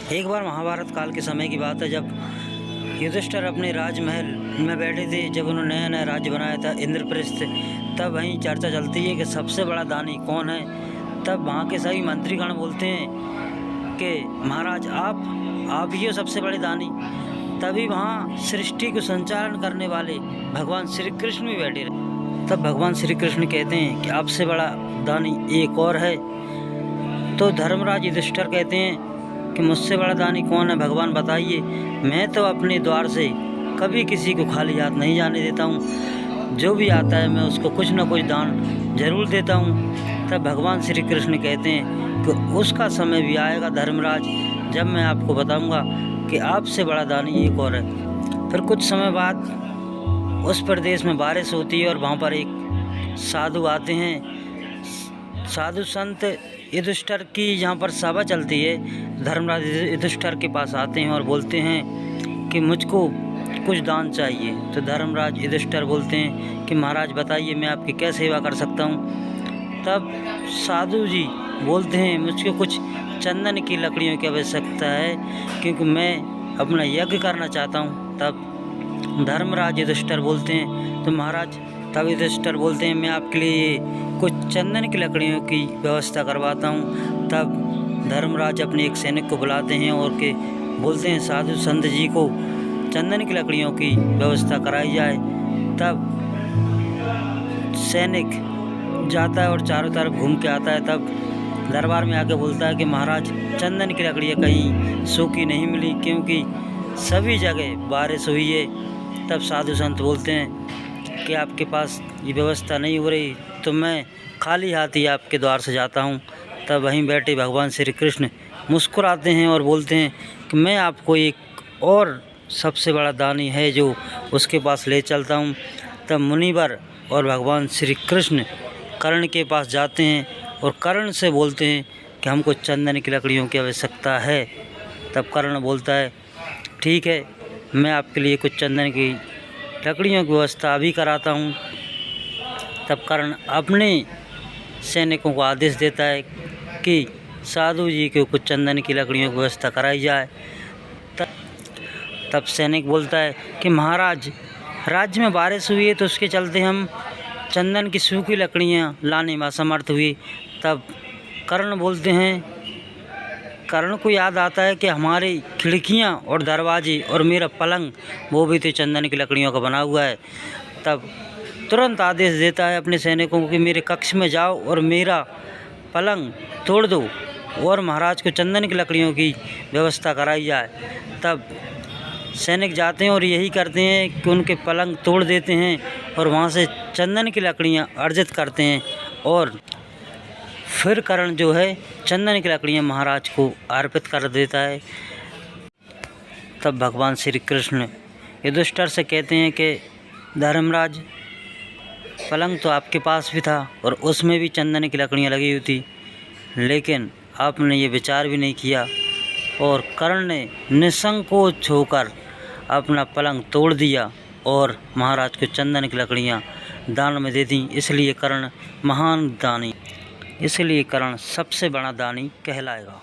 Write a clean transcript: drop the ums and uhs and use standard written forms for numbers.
एक बार महाभारत काल के समय की बात है, जब युधिष्ठिर अपने राजमहल में बैठे थे। जब उन्होंने नया नया राज्य बनाया था इंद्रप्रस्थ, तब वहीं चर्चा चलती है कि सबसे बड़ा दानी कौन है। तब वहाँ के सभी मंत्रीगण बोलते हैं कि महाराज आप ही हो सबसे बड़े दानी। तभी वहाँ सृष्टि को संचालन करने वाले भगवान श्री कृष्ण भी बैठे रहे। तब भगवान श्री कृष्ण कहते हैं कि आपसे बड़ा दानी एक और है। तो धर्मराज युधिष्ठिर कहते हैं कि मुझसे बड़ा दानी कौन है भगवान बताइए। मैं तो अपने द्वार से कभी किसी को खाली हाथ नहीं जाने देता हूँ, जो भी आता है मैं उसको कुछ न कुछ दान जरूर देता हूँ। तब भगवान श्री कृष्ण कहते हैं कि उसका समय भी आएगा धर्मराज, जब मैं आपको बताऊँगा कि आपसे बड़ा दानी एक और है। फिर कुछ समय बाद उस प्रदेश में बारिश होती है और वहाँ पर एक साधु आते हैं। साधु संत युधिष्ठिर की जहाँ पर सभा चलती है, धर्मराज युधिष्ठिर के पास आते हैं और बोलते हैं कि मुझको कुछ दान चाहिए। तो धर्मराज युधिष्ठिर बोलते हैं कि महाराज बताइए मैं आपकी क्या सेवा कर सकता हूँ। तब साधु जी बोलते हैं मुझको कुछ चंदन की लकड़ियों की आवश्यकता है, क्योंकि मैं अपना यज्ञ करना चाहता हूँ। तब धर्मराज युधिष्ठिर बोलते हैं तो महाराज, तब युधिष्ठिर बोलते हैं मैं आपके लिए कुछ चंदन की लकड़ियों की व्यवस्था करवाता हूँ। तब धर्मराज अपने एक सैनिक को बुलाते हैं और के बोलते हैं साधु संत जी को चंदन की लकड़ियों की व्यवस्था कराई जाए। तब सैनिक जाता है और चारों तरफ घूम के आता है। तब दरबार में आके बोलता है कि महाराज चंदन की लकड़ियाँ कहीं सूखी नहीं मिली, क्योंकि सभी जगह बारिश हुई है। तब साधु संत बोलते हैं कि आपके पास ये व्यवस्था नहीं हो रही तो मैं खाली हाथ ही आपके द्वार से जाता हूँ। तब वहीं बैठे भगवान श्री कृष्ण मुस्कुराते हैं और बोलते हैं कि मैं आपको एक और सबसे बड़ा दानी है जो उसके पास ले चलता हूँ। तब मुनिवर और भगवान श्री कृष्ण कर्ण के पास जाते हैं और कर्ण से बोलते हैं कि हमको चंदन की लकड़ियों की आवश्यकता है। तब कर्ण बोलता है ठीक है, मैं आपके लिए कुछ चंदन की लकड़ियों की व्यवस्था अभी कराता हूँ। तब कर्ण अपने सैनिकों को आदेश देता है कि साधु जी को कुछ चंदन की लकड़ियों की व्यवस्था कराई जाए। तब सैनिक बोलता है कि महाराज राज्य में बारिश हुई है तो उसके चलते हम चंदन की सूखी लकड़ियाँ लाने में असमर्थ हुए। तब कर्ण बोलते हैं, कर्ण को याद आता है कि हमारी खिड़कियाँ और दरवाजे और मेरा पलंग वो भी तो चंदन की लकड़ियों का बना हुआ है। तब तुरंत आदेश देता है अपने सैनिकों को कि मेरे कक्ष में जाओ और मेरा पलंग तोड़ दो और महाराज को चंदन की लकड़ियों की व्यवस्था कराई जाए। तब सैनिक जाते हैं और यही करते हैं कि उनके पलंग तोड़ देते हैं और वहाँ से चंदन की लकड़ियाँ अर्जित करते हैं। और फिर कर्ण जो है चंदन की लकड़ियाँ महाराज को अर्पित कर देता है। तब भगवान श्री कृष्ण युधिष्ठिर से कहते हैं कि धर्मराज पलंग तो आपके पास भी था और उसमें भी चंदन की लकड़ियाँ लगी हुई थी, लेकिन आपने ये विचार भी नहीं किया और कर्ण ने निसंकोच होकर अपना पलंग तोड़ दिया और महाराज को चंदन की लकड़ियाँ दान में दे दी। इसलिए कर्ण महान दानी, इसलिए कर्ण सबसे बड़ा दानी कहलाएगा।